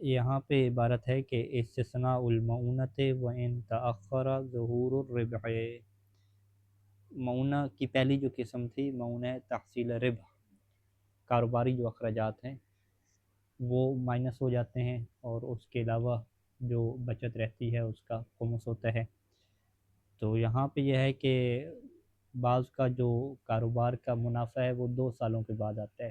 یہاں پہ عبارت ہے کہ استثناء المعونت و ان تأخر ظہور الربح، معونہ کی پہلی جو قسم تھی معونہ تحصیل ربح، کاروباری جو اخراجات ہیں وہ مائنس ہو جاتے ہیں، اور اس کے علاوہ جو بچت رہتی ہے اس کا خمس ہوتا ہے۔ تو یہاں پہ یہ ہے کہ بعض کا جو کاروبار کا منافع ہے وہ 2 سالوں کے بعد آتا ہے،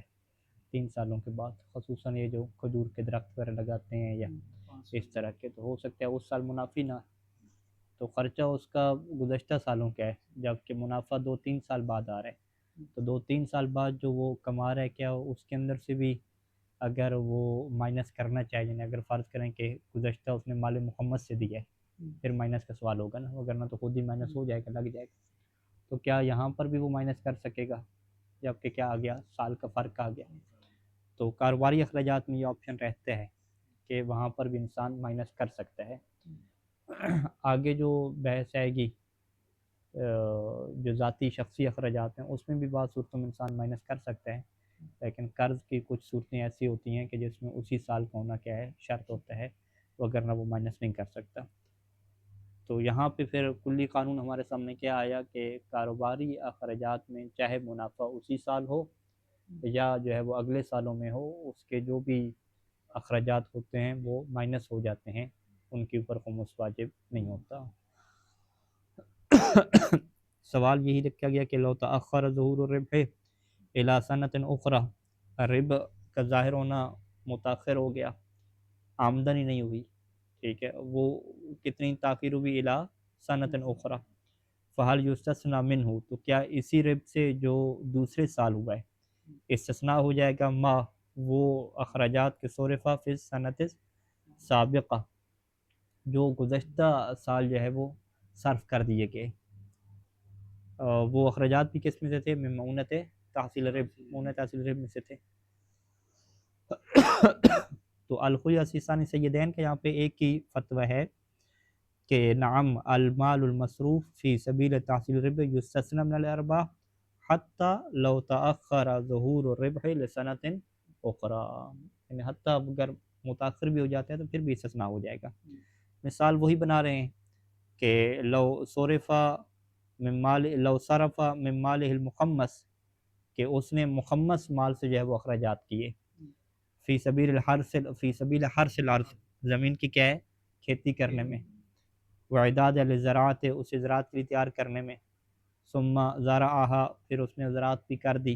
3 سالوں کے بعد، خصوصاً یہ جو کھجور کے درخت وغیرہ لگاتے ہیں یا اس طرح کے، تو ہو سکتا ہے اس سال منافع نہ، تو خرچہ اس کا گزشتہ سالوں کا ہے، جبکہ منافع 2-3 سال بعد آ رہا ہے، تو 2-3 سال بعد جو وہ کما رہا ہے کیا اس کے اندر سے بھی اگر وہ مائنس کرنا چاہیے، یعنی اگر فرض کریں کہ گزشتہ اس نے مال محمد سے دیا ہے، پھر مائنس کا سوال ہوگا نا، وگرنہ تو خود ہی مائنس ہو جائے گا، لگ جائے گا، تو کیا یہاں پر بھی وہ مائنس کر سکے گا، جبکہ کیا آ گیا، سال کا فرق آ گیا۔ تو کاروباری اخراجات میں یہ آپشن رہتا ہے کہ وہاں پر بھی انسان مائنس کر سکتا ہے۔ آگے جو بحث آئے گی جو ذاتی شخصی اخراجات ہیں، اس میں بھی بعض صورتوں میں انسان مائنس کر سکتا ہے، لیکن قرض کی کچھ صورتیں ایسی ہوتی ہیں کہ جس میں اسی سال کا ہونا کیا ہے، شرط ہوتا ہے، وگرنہ وہ مائنس نہیں کر سکتا۔ تو یہاں پہ پھر کلی قانون ہمارے سامنے کیا آیا کہ کاروباری اخراجات میں چاہے منافع اسی سال ہو یا جو ہے وہ اگلے سالوں میں ہو، اس کے جو بھی اخراجات ہوتے ہیں وہ مائنس ہو جاتے ہیں، ان کے اوپر خمس واجب نہیں ہوتا۔ سوال یہی رکھا گیا کہ لو تأخر ظہور الربح الی سنۃ اخری، ربح کا ظاہر ہونا متاخر ہو گیا، آمدنی نہیں ہوئی، ٹھیک ہے، وہ کتنی تاخیر ہوئی، الی سنۃ اخری، فہل یستثنیٰ منہ، تو کیا اسی ربح سے جو دوسرے سال ہوا ہے استثناء ہو جائے گا، ما وہ اخراجات کے صرفہ فی السنۃ سابقہ، جو گزشتہ سال جو ہے وہ صرف کر دیے گئے، وہ اخراجات بھی کس میں سے تھے، من معونت تحصیل ربح، معونت تحصیل ربح میں سے تھے۔ تو الخوی اسیسانی سیدین کا یہاں پہ ایک ہی فتویٰ ہے کہ نعم المال المصروف فی سبیل تحصیل الربح یستثنی من الارباح حتی لو تأخر ظہور الربح لسنۃ اخری، یعنی حتیٰ اگر متاخر بھی ہو جاتا ہے تو پھر بھی استثناء ہو جائے گا۔ مثال وہی بنا رہے ہیں کہ لو صرف من مالہ المخمس، کہ اس نے مخمس مال سے جو ہے وہ اخراجات کیے، فی سبیل حرث الارض، زمین کی کیا ہے، کھیتی کرنے میں، وعداد للزراعت، اسے زراعت کے لیے تیار کرنے میں، ثم زرعہا، پھر اس نے زراعت بھی کر دی،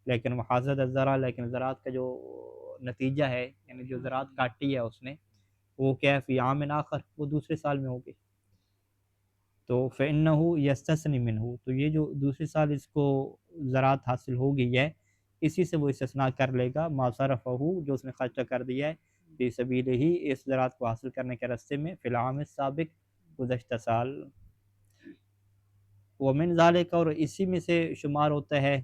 لیکن محاصد الزرع، لیکن زراعت کا جو نتیجہ ہے، یعنی جو زراعت کاٹی ہے اس نے، وہ کیا ہے، فی عام آخر، وہ دوسرے سال میں ہوگی، تو فإنہ یستثنی منہ، تو یہ جو دوسرے سال اس کو زراعت حاصل ہو گئی ہے، اسی سے وہ استثناء کر لے گا، ما صرفہ، جو اس نے خرچہ کر دیا ہے، فی سبیل ہی، اس زراعت کو حاصل کرنے کے راستے میں، فی العام السابق، گزشتہ سال۔ ومن ذالک، اور اسی میں سے شمار ہوتا ہے،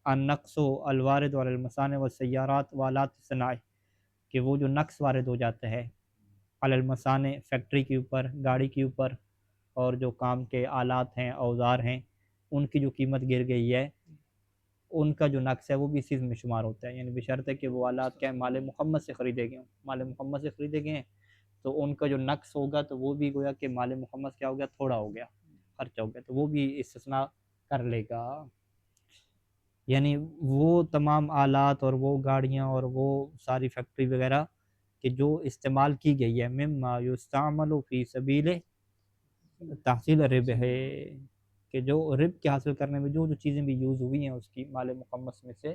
النقص الوارد علی المصانع والسیارات والآلات الصناعہ، کہ وہ جو نقص وارد ہو جاتا ہے علی المصانع، فیکٹری کے اوپر، گاڑی کے اوپر، اور جو کام کے آلات ہیں، اوزار ہیں، ان کی جو قیمت گر گئی ہے، ان کا جو نقص ہے وہ بھی اسی میں شمار ہوتا ہے، یعنی بشرط ہے کہ وہ آلات کیا مال محمد سے خریدے گئے ہوں، مال محمد سے خریدے گئے ہیں، تو ان کا جو نقص ہوگا تو وہ بھی گویا کہ مال محمد کیا ہو گیا، تھوڑا ہو گیا، خرچہ ہو گیا، تو وہ بھی استثناء کر لے گا، یعنی وہ تمام آلات اور وہ گاڑیاں اور وہ ساری فیکٹری وغیرہ کہ جو استعمال کی گئی ہے، مما یستعمل فی سبیل تحصیل ربح ہے، کہ جو رب کے حاصل کرنے میں جو جو چیزیں بھی یوز ہوئی ہیں اس کی مال مخمس میں سے،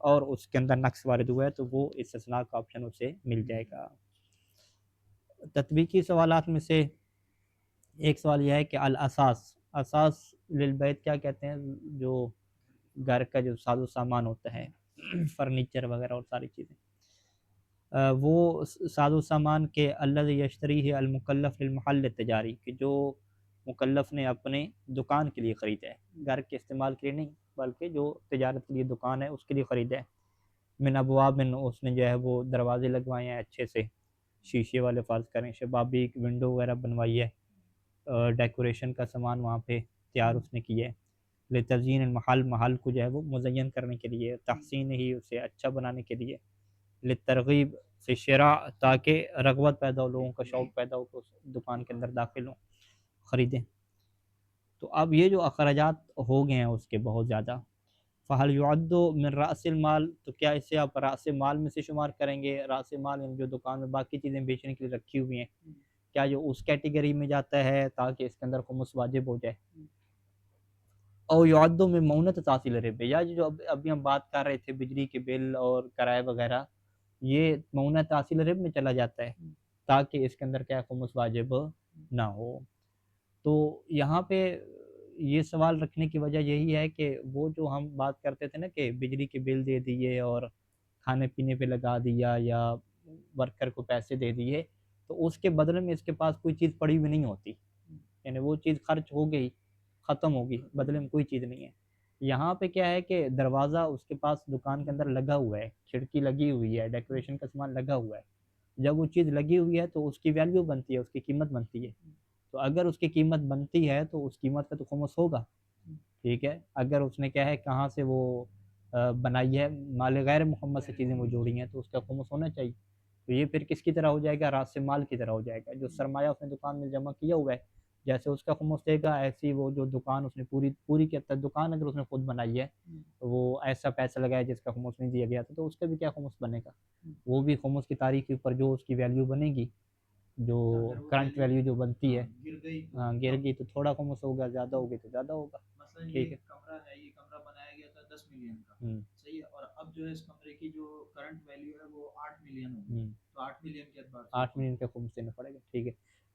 اور اس کے اندر نقص وارد ہوا ہے، تو وہ استثناء کا آپشن اسے مل جائے گا۔ تطبیقی سوالات میں سے ایک سوال یہ ہے کہ اساس للبیت کیا کہتے ہیں، جو گھر کا جو ساز و سامان ہوتا ہے، فرنیچر وغیرہ اور ساری چیزیں، وہ ساز و سامان کے الذی یشتریہ المکلف للمحل التجاری، کہ جو مکلف نے اپنے دکان کے لیے خریدا ہے، گھر کے استعمال کے لیے نہیں، بلکہ جو تجارت کے لیے دکان ہے اس کے لیے خریدا ہے، من ابواب، اس نے جو ہے وہ دروازے لگوائے ہیں اچھے سے، شیشے والے فرض کریں، شبابی ونڈو وغیرہ بنوائی ہے، ڈیکوریشن کا سامان وہاں پہ تیار اس نے کیا ہے، لتزئین المحل، محل کو جو ہے وہ مزین کرنے کے لیے، تحسین ہی، اسے اچھا بنانے کے لیے، للترغیب فی شراء، تاکہ رغبت پیدا ہو، لوگوں کا شوق پیدا ہو کہ اس دکان کے اندر داخل ہوں، خریدیں۔ تو اب یہ جو اخراجات ہو گئے ہیں اس کے بہت زیادہ، فہل یعد من راس المال، تو کیا اسے آپ راس مال میں سے شمار کریں گے؟ راس مال یعنی جو دکان میں باقی چیزیں بیچنے کے لیے رکھی ہوئی ہیں، کیا جو اس کیٹیگری میں جاتا ہے تاکہ اس کے اندر خمس واجب ہو جائے؟ او یعد من مونت تحصیل رب، یا جو ابھی ہم بات کر رہے تھے بجلی کے بل اور کرائے وغیرہ، یہ مونت تحصیل رب میں چلا جاتا ہے تاکہ اس کے اندر کیا خمس واجب نہ ہو۔ تو یہاں پہ یہ سوال رکھنے کی وجہ یہی ہے کہ وہ جو ہم بات کرتے تھے نا کہ بجلی کے بل دے دیے اور کھانے پینے پہ لگا دیا یا ورکر کو پیسے دے دیے، تو اس کے بدلے میں اس کے پاس کوئی چیز پڑی ہوئی نہیں ہوتی، یعنی وہ چیز خرچ ہو گئی، ختم ہوگی، بدلے میں کوئی چیز نہیں ہے۔ یہاں پہ کیا ہے کہ دروازہ اس کے پاس دکان کے اندر لگا ہوا ہے، کھڑکی لگی ہوئی ہے، ڈیکوریشن کا سامان لگا ہوا ہے، جب وہ چیز لگی ہوئی ہے تو اس کی ویلیو بنتی ہے، اس کی قیمت بنتی ہے، تو اگر اس کی قیمت بنتی ہے تو اس قیمت کا تو خمس ہوگا، ٹھیک ہے۔ اگر اس نے کیا ہے کہاں سے وہ بنائی ہے، مال غیر محمد سے چیزیں وہ جوڑی ہیں، تو اس کا خمس ہونا چاہیے۔ تو یہ پھر کس کی طرح ہو جائے گا؟ راس مال کی طرح ہو جائے گا، جو سرمایہ اس نے دکان میں جمع کیا ہوا ہے، جیسے اس کا خمس دے گا، ایسی وہ جو دکان اس نے پوری کی دکان اگر اس نے خود بنائی ہے، وہ ایسا پیسہ لگایا جس کا خمس نہیں دیا گیا تھا، تو اس کا بھی کیا خمس بنے گا؟ وہ بھی خمس کی تاریخ کے اوپر جو اس کی ویلیو بنے گی، جو کرنٹ ویلیو جو بنتی ہے، ہاں گر گئی تو تھوڑا خمس ہوگا، زیادہ ہوگی تو زیادہ ہوگا، ٹھیک ہے۔ کمرہ ہے، یہ کمرہ بنایا گیا تھا 10 ملین کا، صحیح ہے، اور اب جو ہے اس کمرے کی جو کرنٹ ویلیو ہے وہ 8 ملین ہوگی، تو 8 ملین کے اعتبار سے 8 ملین کا خمس دینا پڑے گا، ٹھیک ہے۔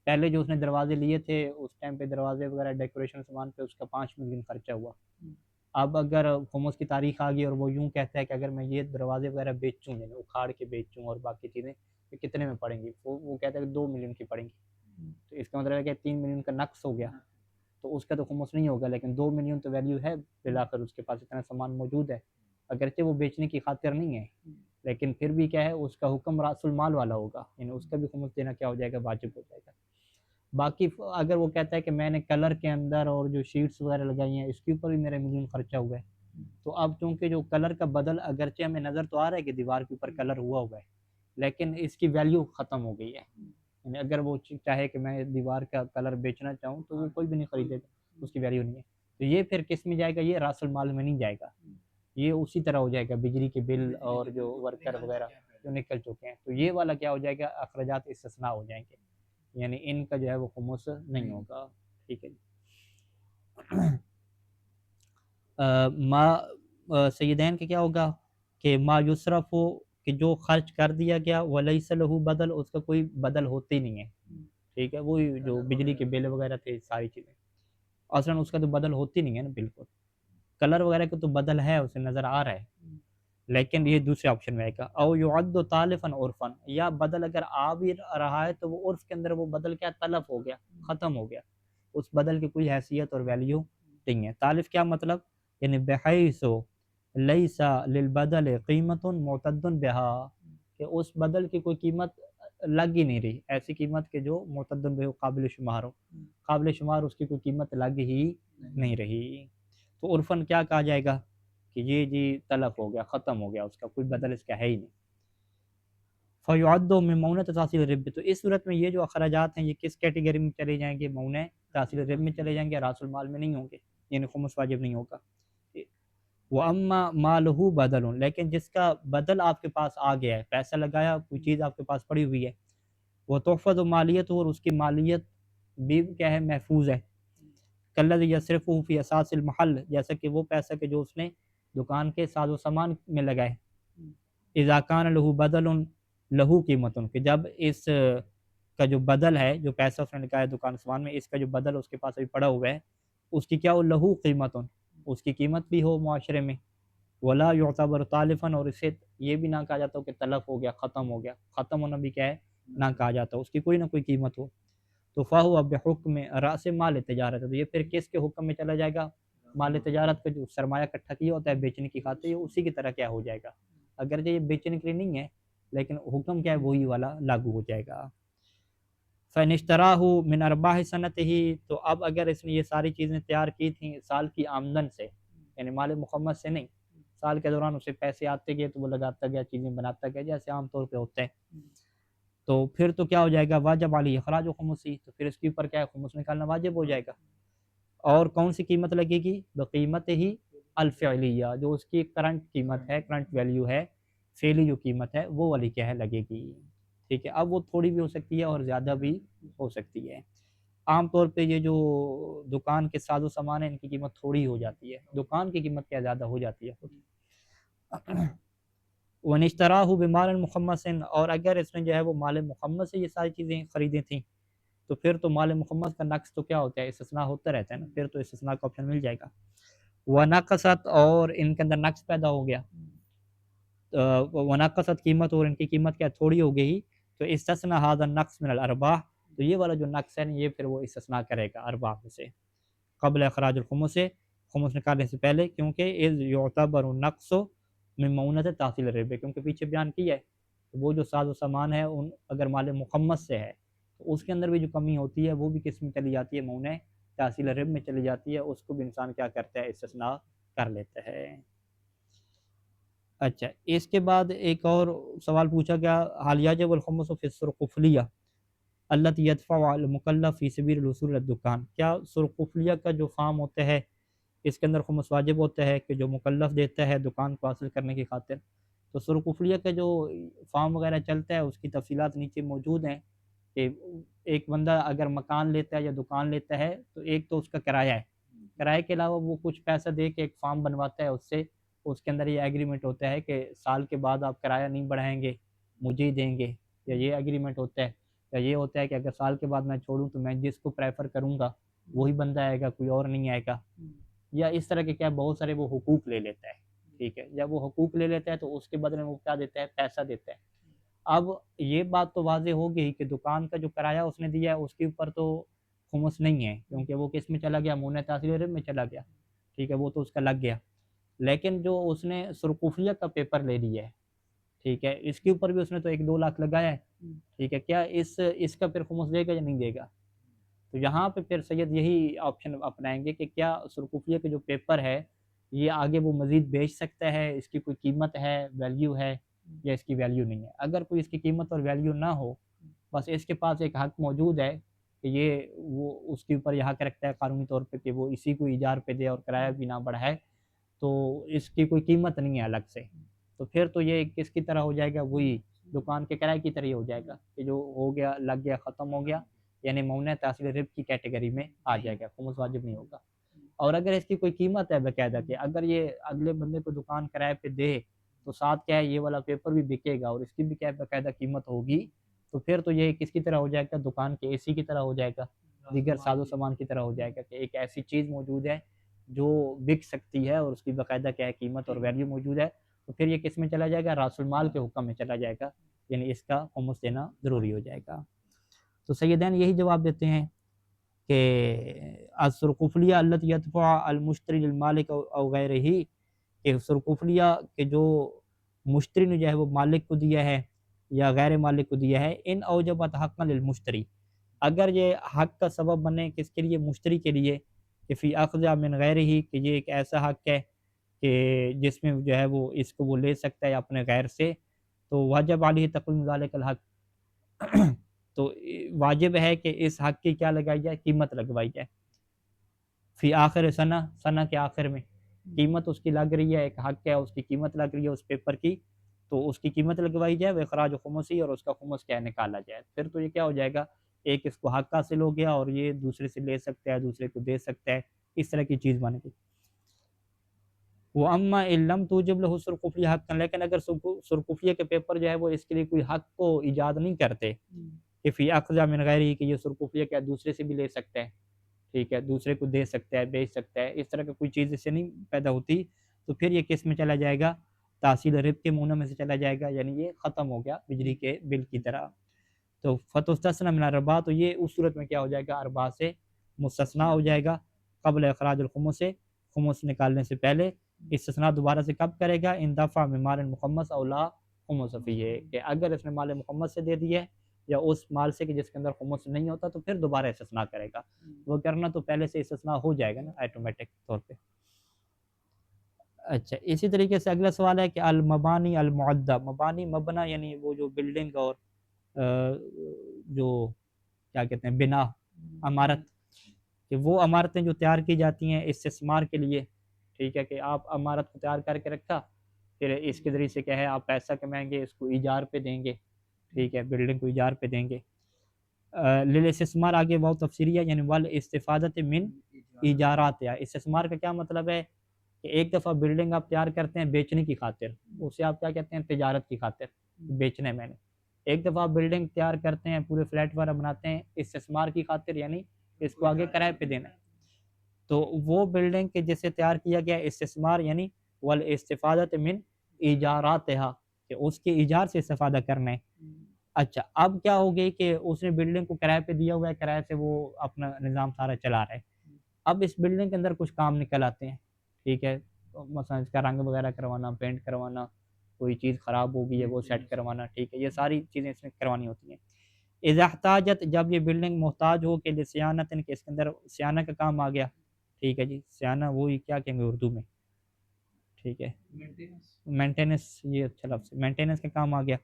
پہلے جو اس نے دروازے لیے تھے اس ٹائم پہ دروازے وغیرہ ڈیکوریشن سامان پہ اس کا 5 ملین خرچہ ہوا، اب اگر خمس کی تاریخ آ گئی اور وہ یوں کہتا ہے کہ اگر میں یہ دروازے وغیرہ بیچوں، یعنی اکھاڑ کے بیچوں اور باقی چیزیں، تو کتنے میں پڑیں گی؟ وہ کہتا ہے کہ 2 ملین کی پڑیں گی، تو اس کا مطلب ہے کہ 3 ملین کا نقص ہو گیا، تو اس کا تو خمس نہیں ہوگا، لیکن 2 ملین تو ویلیو ہے، بالآخر اس کے پاس اتنا سامان موجود ہے، اگرچہ وہ بیچنے کی خاطر نہیں ہے، لیکن پھر بھی کیا ہے اس کا حکم راس المال والا ہوگا، یعنی اس کا بھی خمس دینا کیا ہو جائے گا؟ واجب ہو جائے گا۔ باقی اگر وہ کہتا ہے کہ میں نے کلر کے اندر اور جو شیٹس وغیرہ لگائی ہیں اس کے اوپر بھی میرے ملین خرچہ ہوا ہے، تو اب چونکہ جو کلر کا بدل اگرچہ ہمیں نظر تو آ رہا ہے کہ دیوار کے اوپر کلر ہوا ہوا ہے، لیکن اس کی ویلیو ختم ہو گئی ہے، یعنی اگر وہ چاہے کہ میں دیوار کا کلر بیچنا چاہوں تو وہ کوئی بھی نہیں خریدے گا، اس کی ویلیو نہیں ہے، تو یہ پھر کس میں جائے گا؟ یہ راس المال میں نہیں جائے گا، یہ اسی طرح ہو جائے گا بجلی کے بل اور جو ورکر وغیرہ جو نکل چکے ہیں، تو یہ والا کیا ہو جائے گا؟ اخراجات استثناء ہو جائیں گے، یعنی ان کا جو ہے وہ خمس نہیں ہوگا، ٹھیک ہے جی۔ ما سیدین کا کیا ہوگا کہ ما یصرف ہو، کہ جو خرچ کر دیا گیا، ولیس لہ بدل، اس کا کوئی بدل ہوتے ہی نہیں ہے، ٹھیک ہے، وہی جو بجلی کے بل وغیرہ تھے ساری چیزیں، اصلا اس کا تو بدل ہوتی نہیں ہے نا، بالکل کلر وغیرہ کا تو بدل ہے، اسے نظر آ رہا ہے، لیکن یہ دوسرے آپشن میں آئے گا۔ او یعد تالفا عرفا، یا بدل اگر آ بھی رہا ہے تو وہ عرف کے اندر وہ بدل کیا تلف ہو گیا، ختم ہو گیا، اس بدل کی کوئی حیثیت اور ویلیو نہیں ہے۔ تالف کیا مطلب؟ یعنی بحیث لیس للبدل قیمت معتد بہا، کہ اس بدل کی کوئی قیمت لگ ہی نہیں رہی، ایسی قیمت کہ جو معتد بہ قابل شمار ہو، قابل شمار اس کی کوئی قیمت لگ ہی نہیں رہی، تو عرفاً کیا کہا جائے گا کہ یہ جی تلف ہو گیا، ختم ہو گیا، اس کا کوئی بدل اس کا ہے ہی نہیں۔ فیعد من مونۃ تحصیل الرب، تو اس صورت میں یہ جو اخراجات ہیں یہ کس کیٹیگری میں چلے جائیں گے؟ مونۃ تحصیل الرب میں چلے جائیں گے، راس المال میں نہیں ہوں گے، یعنی خمس واجب نہیں ہوگا۔ واما مالہ بدل، لیکن جس کا بدل آپ کے پاس آ گیا ہے، پیسہ لگایا، کوئی چیز آپ کے پاس پڑی ہوئی ہے، وہ تحفظ و مالیت، اور اس کی مالیت بھی کیا ہے؟ محفوظ ہے، کلذی یصرفہ فی اساس المحل، جیسا کہ وہ پیسہ کہ جو اس نے دکان کے ساز و سامان میں لگائے، اذا کان لہ بدل لہو قیمت، کہ جب اس کا جو بدل ہے، جو پیسہ اس نے لگایا دکان سامان میں، اس کا جو بدل اس کے پاس ابھی پڑا ہوا ہے، اس کی کیا ہو؟ لہو قیمت، اس کی قیمت بھی ہو معاشرے میں، ولا یعتبر تالفا، اور اسے یہ بھی نہ کہا جاتا ہو کہ تلف ہو گیا، ختم ہو گیا، ختم ہونا بھی کیا ہے؟ نہ کہا جاتا ہو، اس کی کوئی نہ کوئی قیمت ہو، تو فہو بحکم راس مال تجارت، تو یہ پھر کس کے حکم میں چلا جائے گا؟ مال تجارت کا جو سرمایہ اکٹھا کیا ہوتا ہے بیچنے کی خاطر، یہ اسی کی طرح کیا ہو جائے گا، اگر یہ بیچنے کے لیے نہیں ہے لیکن حکم کیا ہے؟ وہی والا لاگو ہو جائے گا۔ فَإِنِ اشْتَرَاهُ مِنْ أَرْبَاحِ سَنَتِهِ، تو اب اگر اس نے یہ ساری چیزیں تیار کی تھیں سال کی آمدن سے، یعنی مال مخمس سے نہیں، سال کے دوران اسے پیسے آتے گئے تو وہ لگاتا گیا، چیزیں بناتا گیا جیسے عام طور پہ ہوتا ہے، تو پھر تو کیا ہو جائے گا واجب علی اخراج خمسی، تو پھر اس کے اوپر کیا ہے خمس نکالنا واجب ہو جائے گا۔ اور کون سی قیمت لگے گی؟ بقیمت ہی الفعلیہ، جو اس کی کرنٹ قیمت ہے، کرنٹ ویلیو ہے، فعلی جو قیمت ہے وہ والی کیا ہے لگے گی، ٹھیک ہے۔ اب وہ تھوڑی بھی ہو سکتی ہے اور زیادہ بھی ہو سکتی ہے۔ عام طور پہ یہ جو دکان کے ساز و سامان ہیں ان کی قیمت تھوڑی ہو جاتی ہے، دکان کی قیمت کیا زیادہ ہو جاتی ہے خود۔ وَنِشْتَرَاهُ بِمَالٍ مُخَمَّسٍ، اور اگر اس نے جو ہے وہ مال مخمس سے یہ ساری چیزیں خریدی تھیں تو پھر تو مال مخمس کا نقص تو کیا ہوتا ہے، استثناء ہوتا رہتا ہے نا، پھر تو استثناء کا آپشن مل جائے گا۔ وَنَقَصَتْ، اور ان کے اندر نقص پیدا ہو گیا، وَنَقَصَتْ قیمت، اور ان کی قیمت کیا تھوڑی ہو گئی، تو استثناء هذا النقص من الارباح، تو یہ والا جو نقص ہے یہ پھر وہ استثناء کرے گا ارباح میں سے قبل اخراج الخمس سے، خمس نکالنے سے پہلے، کیونکہ اذ یعتبر النقص من مؤونۃ تحصیل الربح، کیونکہ پیچھے بیان کیا ہے وہ جو ساز و سامان ہے ان اگر مال مخمس سے ہے تو اس کے اندر بھی جو کمی ہوتی ہے وہ بھی کس میں چلی جاتی ہے، مونع تحصیل الربح میں چلی جاتی ہے، اس کو بھی انسان کیا کرتا ہے استثناء کر لیتا ہے۔ اچھا، اس کے بعد ایک اور سوال پوچھا گیا، حال یجب الخمس فی السرقفلیہ التی یدفع المکلف فی سبیل الوصول الی الدکان، کیا سرقفلیہ کا جو فارم ہوتا ہے اس کے اندر خمس واجب ہوتا ہے کہ جو مکلف دیتا ہے دکان کو حاصل کرنے کی خاطر؟ تو سرقفلیہ کا جو فارم وغیرہ چلتا ہے اس کی تفصیلات نیچے موجود ہیں کہ ایک بندہ اگر مکان لیتا ہے یا دکان لیتا ہے تو ایک تو اس کا کرایہ ہے، کرائے کے علاوہ وہ کچھ پیسہ دے کے ایک فارم بنواتا ہے اس سے، اس کے اندر یہ ایگریمنٹ ہوتا ہے کہ سال کے بعد آپ کرایہ نہیں بڑھائیں گے، مجھے ہی دیں گے، یا یہ ایگریمنٹ ہوتا ہے، یا یہ ہوتا ہے کہ اگر سال کے بعد میں چھوڑوں تو میں جس کو پریفر کروں گا وہی بندہ آئے گا، کوئی اور نہیں آئے گا، یا اس طرح کے کیا بہت سارے وہ حقوق لے لیتا ہے، ٹھیک ہے۔ جب وہ حقوق لے لیتا ہے تو اس کے بدلے میں وہ کیا دیتا ہے، پیسہ دیتا ہے۔ اب یہ بات تو واضح ہو گئی کہ دکان کا جو کرایہ اس نے دیا ہے اس کے اوپر تو خمس نہیں ہے، کیونکہ وہ کس میں چلا گیا، مونع تحصیل الربح میں چلا گیا، ٹھیک ہے، وہ تو اس کا لگ گیا۔ لیکن جو اس نے سرقفلیہ کا پیپر لے لیا ہے، ٹھیک ہے، اس کے اوپر بھی اس نے تو 1-2 لاکھ لگایا ہے، ٹھیک ہے، کیا اس کا پھر خمس دے گا یا نہیں دے گا؟ تو یہاں پہ پھر سید یہی آپشن اپنائیں گے کہ کیا سرقفلیہ کے جو پیپر ہے یہ آگے وہ مزید بیچ سکتا ہے، اس کی کوئی قیمت ہے، ویلیو ہے، یا اس کی ویلیو نہیں ہے۔ اگر کوئی اس کی قیمت اور ویلیو نہ ہو، بس اس کے پاس ایک حق موجود ہے کہ یہ وہ اس کے اوپر یہ حق رکھتا ہے قانونی طور پہ کہ وہ اسی کو ایجار پہ دے اور کرایہ بھی نہ بڑھائے، تو اس کی کوئی قیمت نہیں ہے الگ سے، تو پھر تو یہ کس کی طرح ہو جائے گا، وہی دکان کے کرائے کی طرح ہی ہو جائے گا کہ جو ہو گیا لگ گیا ختم ہو گیا، یعنی مونع تحصیل الربح کی کیٹیگری میں آ جائے گا، خمس واجب نہیں ہوگا۔ اور اگر اس کی کوئی قیمت ہے باقاعدہ کہ اگر یہ اگلے بندے کو دکان کرائے پہ دے تو ساتھ کیا ہے یہ والا پیپر بھی بکے گا اور اس کی بھی کیا باقاعدہ قیمت ہوگی، تو پھر تو یہ کس کی طرح ہو جائے گا، دکان کے اے سی کی طرح ہو جائے گا، دیگر ساز و سامان کی طرح ہو جائے گا کہ ایک ایسی چیز موجود ہے جو بک سکتی ہے اور اس کی باقاعدہ کیا ہے قیمت اور ویلیو موجود ہے، تو پھر یہ کس میں چلا جائے گا، راس المال کے حکم میں چلا جائے گا، یعنی اس کا خمس دینا ضروری ہو جائے گا۔ تو سیدین یہی جواب دیتے ہیں کہ السرقفلیہ التی یدفع المشتری للمالک او غیرہ، کہ سرقفلیہ کہ جو مشتری نے جو ہے وہ مالک کو دیا ہے یا غیر مالک کو دیا ہے، ان اوجبت حقا للمشتری، اگر یہ حق کا سبب بنے کس کے لیے، مشتری کے لیے، کہ فی اخذ من غیرہ، کہ یہ ایک ایسا حق ہے کہ جس میں جو ہے وہ اس کو وہ لے سکتا ہے اپنے غیر سے، تو واجب علیہ تقویم ذالک الحق، تو واجب ہے کہ اس حق کی کیا لگائی جائے، قیمت لگوائی جائے، فی آخر سنہ کے آخر میں قیمت اس کی لگ رہی ہے، ایک حق ہے اس کی قیمت لگ رہی ہے اس پیپر کی، تو اس کی قیمت لگوائی جائے، وہ اخراج خمسی، اور اس کا خمس کیا نکالا جائے، پھر تو یہ کیا ہو جائے گا، ایک اس کو حق حاصل ہو گیا اور یہ دوسرے سے لے سکتا ہے، دوسرے کو دے سکتا ہے، اس طرح کی چیز بنے گی۔ وہ اما علم توجب لہ سرقفلیہ حق، لیکن اگر سرقفلیہ کے پیپر جو ہے وہ اس کے لیے کوئی حق کو ایجاد نہیں کرتے کہ فی اخذ من غیرہ، کہ یہ سرقفلیہ کیا دوسرے سے بھی لے سکتا ہے، ٹھیک ہے، دوسرے کو دے سکتا ہے، بیچ سکتا ہے، اس طرح کا کوئی چیز اس سے نہیں پیدا ہوتی، تو پھر یہ کس میں چلا جائے گا، تحصیل الربح کے مونع میں سے چلا جائے گا، یعنی یہ ختم ہو گیا بجلی کے بل کی طرح۔ تو فتستثنی من الارباح، تو یہ اس صورت میں کیا ہو جائے گا، ارباح سے مستثنیٰ ہو جائے گا، قبل اخراج الخمس سے، خمس نکالنے سے پہلے۔ استثناء دوبارہ سے کب کرے گا، ان دفع من مال مخمس او لا خمس فیہ، کہ اگر اس نے مال مخمس سے دے دیا ہے یا اس مال سے کہ جس کے اندر خمس نہیں ہوتا تو پھر دوبارہ استثناء کرے گا، وہ کرنا تو پہلے سے استثناء ہو جائے گا نا آٹومیٹک طور پہ۔ اچھا اسی طریقے سے اگلا سوال ہے کہ المبانی المعدہ، مبانی مبنا یعنی وہ جو بلڈنگ اور جو کیا کہتے ہیں بنا عمارت، کہ وہ عمارتیں جو تیار کی جاتی ہیں استثمار کے لیے، ٹھیک ہے، کہ آپ عمارت کو تیار کر کے رکھا، پھر اس کے ذریعے سے کیا ہے آپ پیسہ کمائیں گے، اس کو ایجار پہ دیں گے، ٹھیک ہے، بلڈنگ کو ایجار پہ دیں گے۔ للاستثمار آگے بہت تفصیلی ہے، یعنی والاستفادۃ من ایجارات، یا استثمار کا کیا مطلب ہے کہ ایک دفعہ بلڈنگ آپ تیار کرتے ہیں بیچنے کی خاطر، اسے آپ کیا کہتے ہیں تجارت کی خاطر، بیچنے میں نے ایک دفعہ آپ بلڈنگ تیار کرتے ہیں پورے فلیٹ وغیرہ بناتے ہیں استثمار کی خاطر، یعنی اس کو آگے کرائے پہ دینا ہے، تو وہ بلڈنگ کے جسے تیار کیا گیا استثمار یعنی والاستفادۃ من ایجاراتها، کہ اس کے ایجار سے استفادہ کرنا ہے۔ اچھا اب کیا ہوگی کہ اس نے بلڈنگ کو کرائے پہ دیا ہوا ہے، کرائے سے وہ اپنا نظام سارا چلا رہا ہے، اب اس بلڈنگ کے اندر کچھ کام نکل آتے ہیں، ٹھیک ہے، مثلا اس کا رنگ وغیرہ کروانا، پینٹ کروانا، کوئی چیز خراب ہو گئی ہے وہ سیٹ کروانا، ٹھیک ہے، یہ ساری چیزیں اس میں کروانی ہوتی ہیں۔ اذا احتاجت، جب یہ بلڈنگ محتاج ہو کہ لصیانت، کہ اس کے اندر صیانہ کا کام آ گیا، ٹھیک ہے جی، صیانہ وہی کیا کہیں گے اردو میں، ٹھیک ہے، مینٹیننس، یہ اچھا لفظ، مینٹیننس کا کام آ گیا،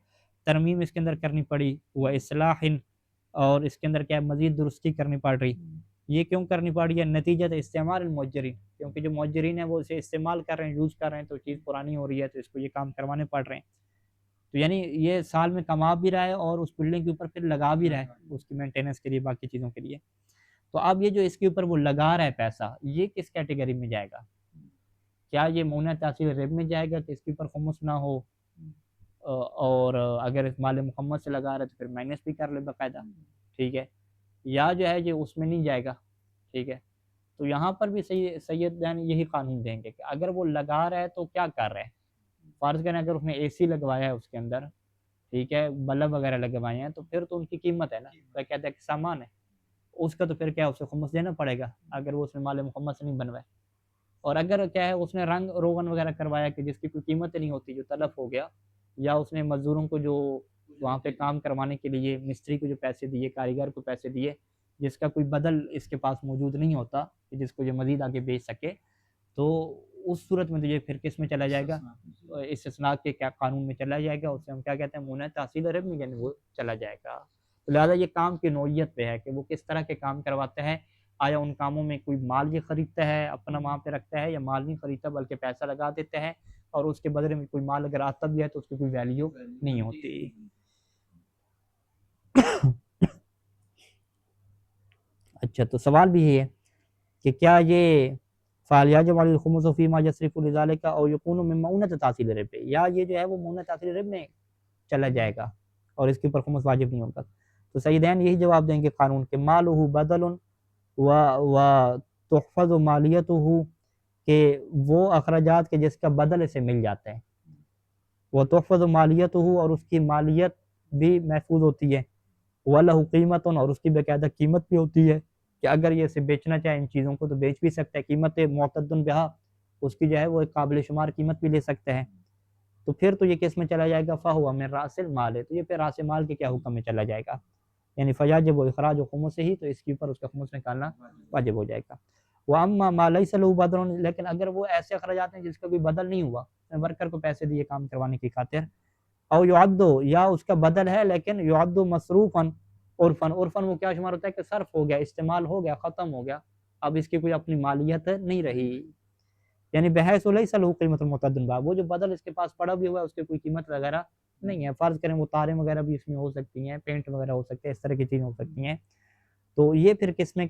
ترمیم اس کے اندر کرنی پڑی، وہ اصلاح، اور اس کے اندر کیا مزید درستی کرنی پڑ رہی، یہ کیوں کرنی پڑی ہے؟ نتیجہ استعمال المؤجرین، کیونکہ جو مؤجرین ہیں وہ اسے استعمال کر رہے ہیں، یوز کر رہے ہیں، تو چیز پرانی ہو رہی ہے تو اس کو یہ کام کروانے پڑ رہے ہیں، تو یعنی یہ سال میں کما بھی رہا ہے اور اس بلڈنگ کے اوپر پھر لگا بھی رہا ہے اس کی مینٹیننس کے لیے، باقی چیزوں کے لیے۔ تو اب یہ جو اس کے اوپر وہ لگا رہا ہے پیسہ، یہ کس کیٹیگری میں جائے گا؟ کیا یہ مونع تحصیل رب میں جائے گا کہ اس کے اوپر خمس نہ ہو، اور اگر اس مال محمد سے لگا رہا ہے تو پھر مائنس بھی کر لے باقاعدہ، ٹھیک ہے، یا جو ہے یہ اس میں نہیں جائے گا، ٹھیک ہے، تو یہاں پر بھی سیدین یہی قانون دیں گے کہ اگر وہ لگا رہا ہے تو کیا کر رہے ہیں، فرض کریں اگر اس نے اے سی لگوایا ہے اس کے اندر، ٹھیک ہے، بلب وغیرہ لگوائے ہیں، تو پھر تو ان کی قیمت ہے نا، تو کہتے ہیں کہ سامان ہے اس کا، تو پھر کیا اسے خمس دینا پڑے گا اگر وہ اس نے مال محمد سے نہیں بنوائے، اور اگر کیا ہے اس نے رنگ روغن وغیرہ کروایا کہ جس کی کوئی قیمت نہیں ہوتی، جو تلف ہو گیا، یا اس نے مزدوروں کو جو وہاں پہ کام کروانے کے لیے مستری کو جو پیسے دیے، کاریگر کو پیسے دیے، جس کا کوئی بدل اس کے پاس موجود نہیں ہوتا کہ جس کو یہ مزید آگے بیچ سکے، تو اس صورت میں تو یہ پھر کس میں چلا جائے گا؟ استثناء کے کیا قانون میں چلا جائے گا، اسے ہم کیا کہتے ہیں مونع تحصیل رب میں، یعنی وہ چلا جائے گا۔ لہٰذا یہ کام کی نوعیت پہ ہے کہ وہ کس طرح کے کام کرواتا ہے، آیا ان کاموں میں کوئی مال یہ خریدتا ہے اپنا وہاں پہ رکھتا ہے، یا مال نہیں خریدتا بلکہ پیسہ لگا دیتا ہے، اور اس کے بدلے میں کوئی مال اگر آتا بھی ہے تو اس کی کوئی ویلیو نہیں ہوتی۔ اچھا تو سوال بھی یہ ہے کہ کیا یہ فالیاجب علی الخمس فیما یصرف لذالک او یکون من مؤونۃ تحصیل رب، یا یہ جو ہے وہ مؤونۃ تحصیل رب میں چلا جائے گا اور اس کے اوپر خمس واجب نہیں ہوگا؟ تو سیدین یہی جواب دیں گے قانون کے مالہ بدل و تحفظ مالیتہ، کہ وہ اخراجات کے جس کا بدل اسے مل جاتا ہے، وہ تحفظ مالیتہ، اور اس کی مالیت بھی محفوظ ہوتی ہے، وَلَهُ قیمت، اور اس کی باقاعدہ قیمت بھی ہوتی ہے کہ اگر یہ اسے بیچنا چاہے ان چیزوں کو تو بیچ بھی سکتا ہے، قیمت معتد بہا، اس کی جو ہے وہ ایک قابل شمار قیمت بھی لے سکتا ہے، تو پھر تو یہ کس میں چلا جائے گا؟ فَهُوَ مِن رَأْسِ الْمَالِ، تو یہ پھر رأس مال کے کیا حکم میں چلا جائے گا، یعنی فیاجب اخراج خمس ہی، تو اس کے اوپر اس کا خمس نکالنا واجب ہو جائے گا۔ وَأَمَّا مَا لَيْسَ لَهُ بَدْلٌ، لیکن اگر وہ ایسے اخراجات ہیں جس کا کوئی بدل نہیں ہوا، ورکر کو پیسے دیے کام کروانے کی خاطر، او یعد، یا اس کا بدل ہے لیکن یعد مصروفاً عرفاً، عرفاً وہ کیا شمار ہوتا ہے کہ صرف ہو گیا، استعمال ہو گیا، ختم ہو گیا، اب اس کی کوئی اپنی مالیت نہیں رہی، یعنی بحیث لیس له قیمت المعتد بہا، وہ جو بدل اس کے پاس پڑا بھی ہوا ہے اس کی کوئی قیمت وغیرہ نہیں ہے، فرض کریں وہ تاریں وغیرہ بھی اس میں ہو سکتی ہیں، پینٹ وغیرہ ہو سکتے ہیں، اس طرح کی چیزیں ہو سکتی ہیں، تو یہ پھر کس میں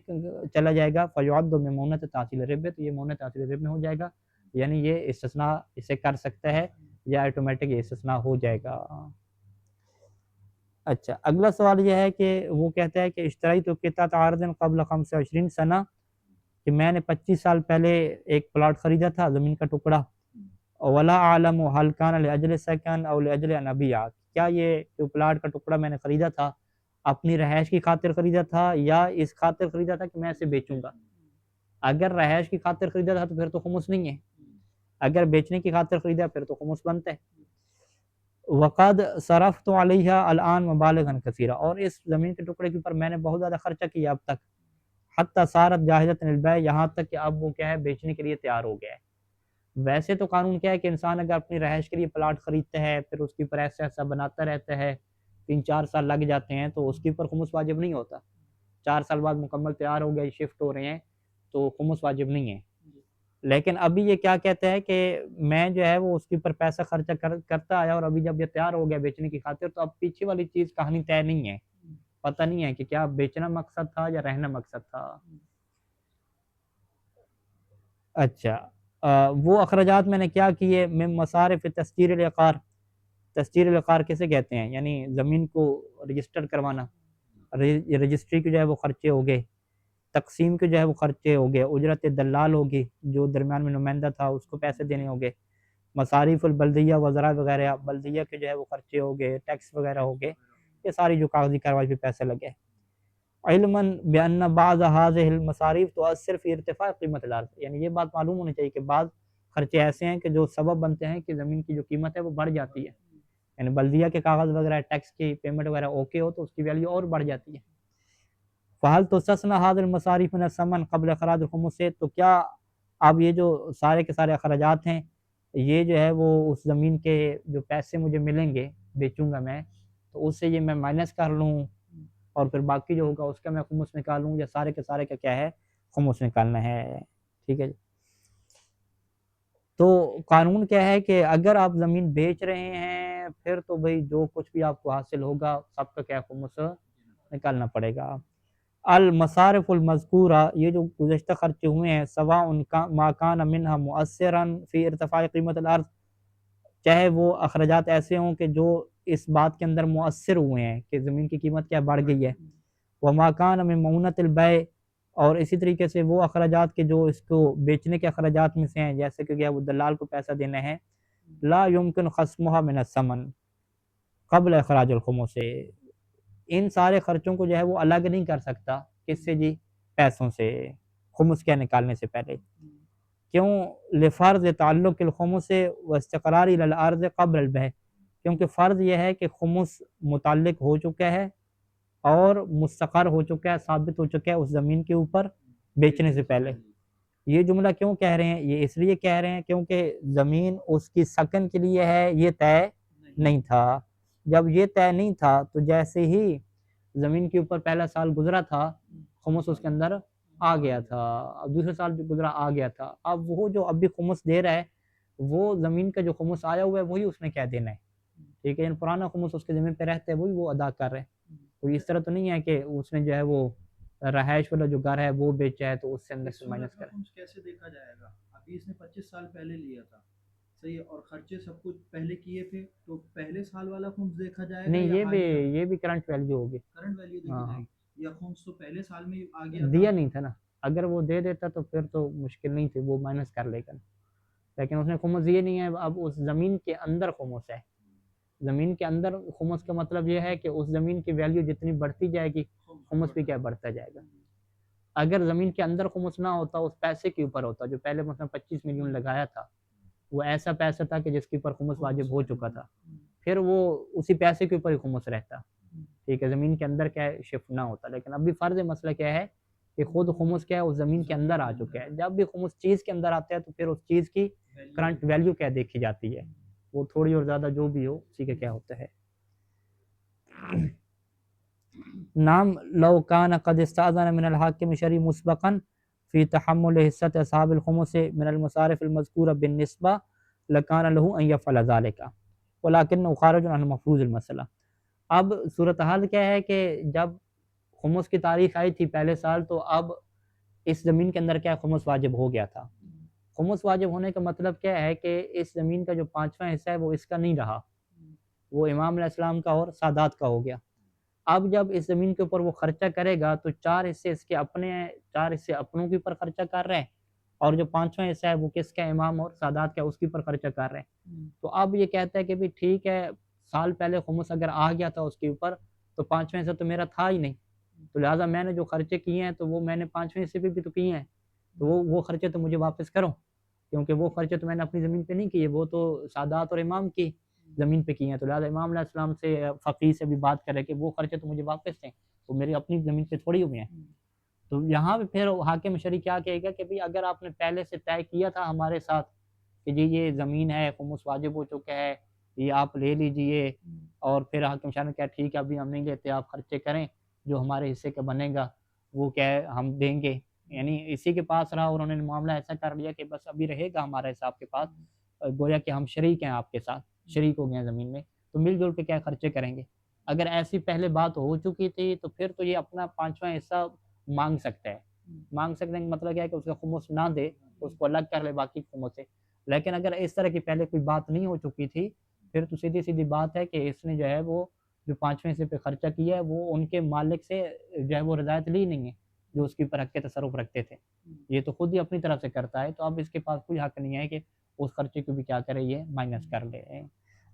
چلا جائے گا؟ فیعد من مؤونۃ تحصیل رب، تو یہ مؤونۃ تحصیل رب میں ہو جائے گا، یعنی یہ استثناء اسے کر سکتا ہے یا آٹومیٹک یہ استثناء ہو جائے گا۔ اچھا اگلا سوال یہ ہے کہ وہ کہتا ہے کہ اشتریت قطعۃ ارض قبل 25 سنہ، کہ میں نے 25 سال پہلے ایک پلاٹ خریدا تھا، زمین کا ٹکڑا، ولا اعلم هل كان لاجل سکن او لاجل ان ابيع، کیا یہ جو پلاٹ کا ٹکڑا میں نے خریدا تھا اپنی رہائش کی خاطر خریدا تھا یا اس خاطر خریدا تھا کہ میں اسے بیچوں گا؟ اگر رہائش کی خاطر خریدا تھا تو پھر تو خمس نہیں ہے، اگر بیچنے کی خاطر خریدا پھر تو خمس بنتا ہے۔ وقد صرفت علیہ الان مبالغا کثیرہ، اور اس زمین کے ٹکڑے کے اوپر میں نے بہت زیادہ خرچہ کیا اب تک، حتی صارت جاہزۃ للبیع، یہاں تک کہ اب وہ کیا ہے بیچنے کے لیے تیار ہو گیا ہے، ویسے تو قانون کیا ہے کہ انسان اگر اپنی رہائش کے لیے پلاٹ خریدتا ہے، پھر اس کے اوپر ایسا ایسا بناتا رہتا ہے، 3-4 سال لگ جاتے ہیں، تو اس کے اوپر خمس واجب نہیں ہوتا. 4 سال بعد مکمل تیار ہو گیا، شفٹ ہو رہے ہیں، تو خمس واجب نہیں ہے. لیکن ابھی یہ کیا کہتا ہے کہ میں جو ہے وہ اس کے اوپر پیسہ خرچہ کرتا آیا، اور ابھی جب یہ تیار ہو گیا بیچنے کی خاطر، تو اب پیچھے والی چیز کہانی طے نہیں ہے، پتہ نہیں ہے کہ کیا بیچنا مقصد تھا یا رہنا مقصد تھا. اچھا، وہ اخراجات میں نے کیا کیے، من مصارف تسجیل العقار. تسجیل العقار کیسے کہتے ہیں؟ یعنی زمین کو رجسٹر کروانا، رجسٹری کے جو ہے وہ خرچے ہو گئے، تقسیم کے جو ہے وہ خرچے ہو گئے، اجرت دلال ہوگی جو درمیان میں نمائندہ تھا اس کو پیسے دینے ہو گئے، مصارف البلدیہ وزراء وغیرہ، بلدیہ کے جو ہے وہ خرچے ہو گئے، ٹیکس وغیرہ ہو گئے، یہ ساری جو کاغذی کارروائی پہ پیسے لگے. علما بان بعض هذه المصاريف تؤثر في ارتفاع قیمت الارض. یعنی یہ بات معلوم ہونی چاہیے کہ بعض خرچے ایسے ہیں کہ جو سبب بنتے ہیں کہ زمین کی جو قیمت ہے وہ بڑھ جاتی ہے. یعنی بلدیہ کے کاغذ وغیرہ، ٹیکس کی پیمنٹ وغیرہ اوکے ہو تو اس کی ویلیو اور بڑھ جاتی ہے. فہل تستثنى هذه المصاريف من الثمن قبل اخراج الخمس سے، تو کیا اب یہ جو سارے کے سارے اخراجات ہیں یہ جو ہے وہ اس زمین کے جو پیسے مجھے ملیں گے بیچوں گا میں، تو اس سے یہ میں مائنس کر لوں اور پھر باقی جو ہوگا اس کا میں خمس نکالوں، یا سارے کے سارے کا کیا ہے خمس نکالنا ہے؟ ٹھیک ہے جی. تو قانون کیا ہے کہ اگر آپ زمین بیچ رہے ہیں پھر تو بھئی جو کچھ بھی آپ کو حاصل ہوگا سب کا کیا خمس نکالنا پڑے گا. المصارف المذکورہ، یہ جو گزشتہ خرچے ہوئے ہیں، سواء ما کان منها مؤثرا فی ارتفاع قیمت الارض، چاہے وہ اخراجات ایسے ہوں کہ جو اس بات کے اندر مؤثر ہوئے ہیں کہ زمین کی قیمت کیا بڑھ گئی ہے، وما کان من معونۃ البیع، اور اسی طریقے سے وہ اخراجات کے جو اس کو بیچنے کے اخراجات میں سے ہیں، جیسے کہ کیا وہ دلال کو پیسہ دینا ہے، لا يمکن خصمها من الثمن قبل اخراج الخمس، ان سارے خرچوں کو جو ہے وہ الگ نہیں کر سکتا، کس سے جی؟ پیسوں سے، خمس کیا نکالنے سے پہلے. کیوں؟ لفرض تعلق الخمس واستقرار الی الارض قبل البیع، کیونکہ فرض یہ ہے کہ خمس متعلق ہو چکا ہے اور مستقر ہو چکا ہے، ثابت ہو چکا ہے اس زمین کے اوپر بیچنے سے پہلے. یہ جملہ کیوں کہہ رہے ہیں؟ یہ اس لیے کہہ رہے ہیں کیونکہ زمین اس کی سکن کے لیے ہے، یہ طے نہیں تھا. جب یہ طے نہیں تھا تو جیسے ہی زمین کے اوپر پہلا سال گزرا تھا خمس اس کے اندر آ گیا تھا، اب دوسرے سال جو گزرا آ گیا تھا، اب وہ جو اب بھی خمس دے رہا ہے وہ زمین کا جو خمس آیا ہوا ہے وہی اس نے کیا دینا ہے. ٹھیک ہے، یعنی پرانا خمس اس کے زمین پہ رہتا ہے وہی وہ ادا کر رہے ہیں. تو اس طرح تو نہیں ہے کہ اس نے جو ہے وہ رہائش والا جو گھر ہے وہ بیچا ہے تو اس سے اندر سے مائنس کرے. کیسے دیکھا جائے گا؟ ابھی اس نے 25 سال پہلے لیا تھا، صحیح ہے، اور خرچے سب کچھ پہلے کیے تھے، تو پہلے سال والا خمس دیکھا جائے گا؟ نہیں، یہ بھی کرنٹ ویلیو ہوگی، کرنٹ ویلیو دیکھی جائے گی، یا خمس تو پہلے سال میں آ گیا دیا نہیں تھا نا. اگر وہ دے دیتا تو پھر تو مشکل نہیں تھی، وہ مائنس کر لے گا، لیکن اس نے خمس یہ نہیں ہے. اب اس زمین کے اندر خمس ہے، زمین کے اندر خمس کا مطلب یہ ہے کہ اس زمین کی ویلیو جتنی بڑھتی جائے گی خمس بھی کیا بڑھتا جائے گا. اگر زمین کے اندر خمس نہ ہوتا، اس پیسے کے اوپر ہوتا جو پہلے مثلا 25 ملین لگایا تھا، وہ ایسا پیسہ تھا کہ جس کے اوپر خمس واجب ہو چکا تھا، پھر وہ اسی پیسے کے اوپر ہی خمس رہتا. ٹھیک ہے، زمین کے اندر کیا ہے شفٹ نہ ہوتا. لیکن اب بھی فرض مسئلہ کیا ہے کہ خود خمس کیا ہے اس زمین کے اندر آ چکا ہے. جب بھی خمس چیز کے اندر آتا ہے تو پھر اس چیز کی کرنٹ ویلیو کیا دیکھی جاتی ہے، وہ تھوڑی اور زیادہ جو بھی ہو اسی کا کیا ہوتا ہے. نام لو کان قد استاذن من الحاکم شرعی مسبقا فی تحمل حصۃ اصحاب الخمس من المصارف المذکورہ بالنسبہ لکان له ان یفعل ذلک ولکن خارج عن مفروض المسئلہ. اب صورتحال کیا ہے کہ جب خمس کی تاریخ آئی تھی پہلے سال، تو اب اس زمین کے اندر کیا خمس واجب ہو گیا تھا. خمس واجب ہونے کا مطلب کیا ہے کہ اس زمین کا جو 5واں حصہ ہے وہ اس کا نہیں رہا، وہ امام علیہ السلام کا اور سادات کا ہو گیا. اب جب اس زمین کے اوپر وہ خرچہ کرے گا تو 4 حصے اس کے اپنے ہیں، 4 حصے اپنوں کے اوپر خرچہ کر رہے ہیں، اور جو 5واں حصہ ہے وہ کس کا؟ امام اور سادات کا، اس کے اوپر خرچہ کر رہے ہیں. تو اب یہ کہتا ہے کہ بھی ٹھیک ہے، سال پہلے خمس اگر آ گیا تھا اس کے اوپر تو 5واں حصہ تو میرا تھا ہی نہیں، تو لہٰذا میں نے جو خرچے کیے ہیں تو وہ میں نے 5واں حصے پہ بھی تو کیے ہیں، تو وہ خرچے تو مجھے واپس کرو، کیونکہ وہ خرچے تو میں نے اپنی زمین پہ نہیں کیے، وہ تو سادات اور امام کی زمین پہ کیے ہیں. تو لہٰذا امام علیہ السلام سے فقیہ سے بھی بات کرے کہ وہ خرچے تو مجھے واپس دیں، وہ میری اپنی زمین پہ تھوڑی ہوئے ہیں. تو یہاں پہ پھر حاکم شرعی کیا کہے گا کہ بھئی اگر آپ نے پہلے سے طے کیا تھا ہمارے ساتھ کہ جی یہ زمین ہے، خمس واجب ہو چکا ہے، یہ آپ لے لیجئے، اور پھر حاکم شاہ نے کہا ٹھیک ہے ابھی ہم نہیں لیتے، آپ خرچے کریں، جو ہمارے حصے کا بنے گا وہ کیا ہے ہم دیں گے، یعنی اسی کے پاس رہا اور انہوں نے معاملہ ایسا کر لیا کہ بس ابھی رہے گا ہمارا حساب کے پاس، گویا کہ ہم شریک ہیں آپ کے ساتھ، شریک ہو گئے ہیں زمین میں، تو مل جل کے کیا خرچے کریں گے۔ اگر ایسی پہلے بات ہو چکی تھی تو پھر تو یہ اپنا 5واں حصہ مانگ سکتا ہے، مانگ سکنے کا مطلب کیا ہے کہ اس کا خمس نہ دے، اس کو الگ کر لے باقی خمس سے، لیکن اگر اس طرح کی پہلے کوئی بات نہیں ہو چکی تھی پھر تو سیدھی سیدھی بات ہے کہ اس نے جو ہے وہ جو 5ویں حصے پہ خرچہ کیا ہے وہ ان کے مالک سے جو ہے وہ رضایت لی نہیں ہے جو اس کے اوپر حق کے تصرف رکھتے تھے، یہ تو خود ہی اپنی طرف سے کرتا ہے، تو اب اس کے پاس کوئی حق نہیں ہے کہ اس خرچے کو بھی کیا کرے یہ مائنس کر لے۔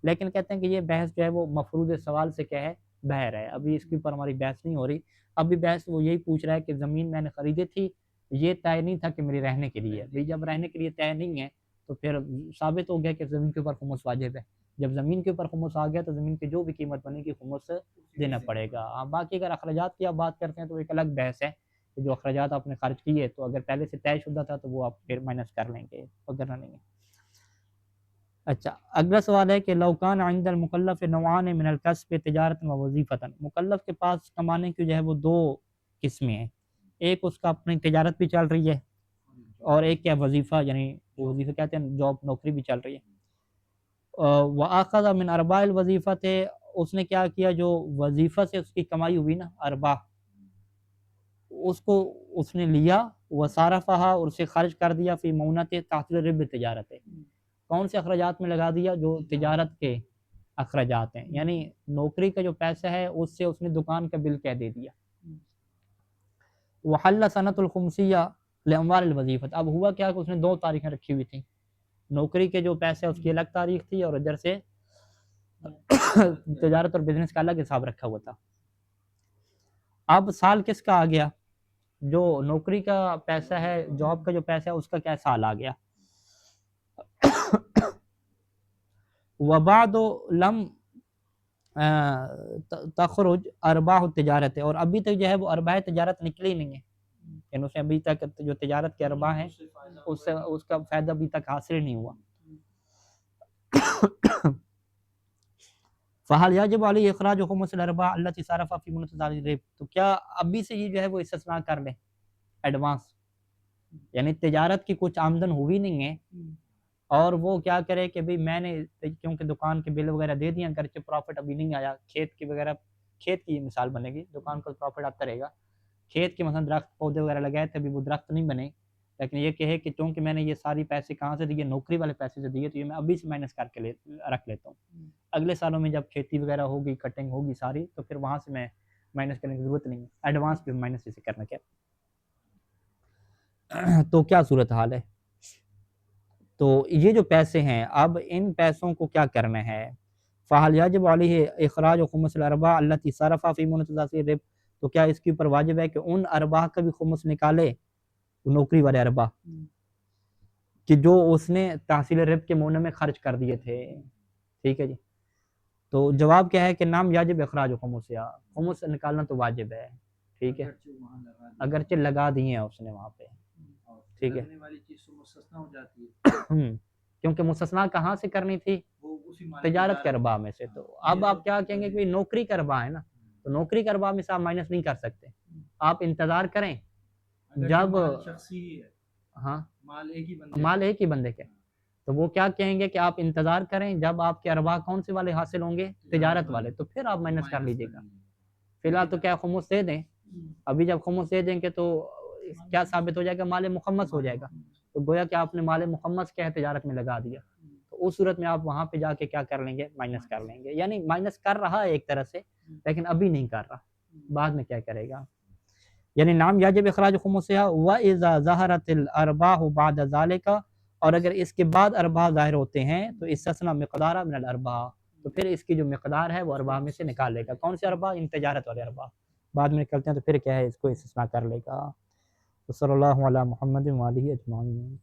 لیکن کہتے ہیں کہ یہ بحث جو ہے وہ مفروض سوال سے کیا ہے بہر ہے، ابھی اس کے اوپر ہماری بحث نہیں ہو رہی، ابھی بحث وہ یہی پوچھ رہا ہے کہ زمین میں نے خریدی تھی، یہ طے نہیں تھا کہ میری رہنے کے لیے، بھئی جب رہنے کے لیے طے نہیں ہے تو پھر ثابت ہو گیا کہ زمین کے اوپر خمس واجب ہے، جب زمین کے اوپر خمس آ گیا تو زمین کی جو بھی قیمت بنے گی خمس دینا پڑے گا۔ باقی اگر اخراجات کی آپ بات کرتے ہیں تو ایک الگ بحث ہے کہ جو اخراجات آپ نے خرچ کیے تو اگر پہلے سے طے شدہ تھا تو وہ آپ پھر مائنس کر لیں گے، وغیرہ نہیں ہے۔ اچھا اگلا سوال ہے کہ لوکان عند المکلف نوعان من الکسب تجارت و وظیفۃ، مکلف کے پاس کمانے کی جو ہے وہ دو قسمیں ہیں، ایک اس کا اپنی تجارت بھی چل رہی ہے اور ایک کیا وظیفہ، یعنی وظیفہ کہتے ہیں جاب نوکری بھی چل رہی ہے۔ وَأَخَذَ مِنْ أَرْبَاحِ الْوَظِيفَةِ، اس نے کیا کیا جو وظیفہ سے اس کی کمائی ہوئی نا ارباح، اس کو اس نے لیا، وَصَارَفَهَا، اور اسے خرچ کر دیا، فی مونت تحصیل رب تجارت، کون سے اخراجات میں لگا دیا جو تجارت کے اخراجات ہیں، یعنی نوکری کا جو پیسہ ہے اس سے اس نے دکان کا بل کہہ دے دیا۔ وحل سنت الخمسیہ لاموال الوظیفۃ، اب ہوا کیا کہ اس نے دو تاریخیں رکھی ہوئی تھیں، نوکری کے جو پیسے اس کی الگ تاریخ تھی اور ادھر سے تجارت اور بزنس کا الگ حساب رکھا ہوا تھا۔ اب سال کس کا آ گیا، جو نوکری کا پیسہ ہے، جاب کا جو پیسہ ہے اس کا کیا سال آ گیا۔ وبعد لم تخرج ارباح التجارت، اور ابھی تک جو ہے وہ ارباح تجارت نکلی نہیں ہے، یعنی اسے ابھی تک جو تجارت کے ارباح ہیں اس کا فائدہ ابھی تک حاصل نہیں ہوا۔ فہل یجب علیہ اخراج خمس الارباح التي صرف فی منتظر الربح، تو کیا ابھی سے یہ جو ہے وہ استثناء کر لیں ایڈوانس، یعنی تجارت کی کچھ آمدن ہوئی نہیں ہے اور وہ کیا کرے کہ بھئی میں نے کیونکہ دکان کے بل وغیرہ دے دیا، اگرچہ پروفٹ ابھی نہیں آیا، کھیت کی وغیرہ، کھیت کی مثال بنے گی، دکان کو پروفٹ آتا رہے گا، کھیت کے مثلا درخت پودے وغیرہ لگائے تھے ابھی وہ درخت نہیں بنے، لیکن یہ کہے کہ چونکہ میں نے یہ ساری پیسے کہاں سے دیے، نوکری والے پیسے سے دیے، تو یہ میں ابھی سے مائنس کر کے رکھ لیتا ہوں، اگلے سالوں میں جب کھیتی وغیرہ ہوگی، کٹنگ ہوگی ساری، تو پھر وہاں سے میں مائنس کرنے کی ضرورت نہیں ہے، ایڈوانس پہ مائنس اسے کرنا کیا۔ تو کیا صورتحال ہے، تو یہ جو پیسے ہیں اب ان پیسوں کو کیا کرنا ہے، فَهَلْ يَجِبُ عَلَيْهِ إِخْرَاجُ خُمُسِ الْأَرْبَاحِ الَّتِي صَرَفَ فِي مُنْتَظَرِ الرِّبْحِ، تو کیا اس کے اوپر واجب ہے کہ ان ارباح کا بھی خمس نکالے، نوکری والے ارباح کہ جو اس نے تحصیل ربح کے معنی میں خرچ کر دیے تھے، ٹھیک ہے جی، تو جواب کیا ہے کہ نام یاجب اخراج خمسیا، خمس نکالنا تو واجب ہے، ٹھیک ہے، اگرچہ لگا دیے ہیں اس نے وہاں پہ، ٹھیک ہے، کیونکہ مستثنا کہاں سے کرنی تھی، تجارت کے ارباح میں سے، تو اب آپ کیا کہیں گے کہ نوکری کا ارباح ہے نا، تو نوکری کا ارباح میں سے آپ مائنس نہیں کر سکتے، آپ انتظار کریں جب ہاں مال ایک ہی بندے کے، تو وہ کیا کہیں گے کہ آپ انتظار کریں جب آپ کے ارباح کون سے والے حاصل ہوں گے، تجارت والے، تو پھر آپ مائنس کر لیجیے گا، فی الحال تو کیا خمس دے دیں، ابھی جب خمس دے دیں گے تو کیا ثابت ہو جائے گا، مال مخمس ہو جائے گا، تو گویا کہ آپ نے مال مخمس کیا ہے تجارت میں لگا دیا، تو اس صورت میں آپ وہاں پہ جا کے کیا کر لیں گے، مائنس کر لیں گے، یعنی مائنس کر رہا ہے ایک طرح سے لیکن ابھی نہیں کر رہا، بعد میں کیا کرے گا، یعنی نام یاجب اخراج خمسها واذا ظهرت الارباح بعد ذلك، اور اگر اس کے بعد ارباح ظاہر ہوتے ہیں تو استثناء مقدار من الارباح، تو پھر اس کی جو مقدار ہے وہ ارباح میں سے نکال لے گا، کون سے ارباح، ان تجارت والے ارباح، بعد میں نکلتے ہیں تو پھر کیا ہے اس کو استثناء کر لے گا۔ صلی اللہ علی محمد و آلہ اجمعین۔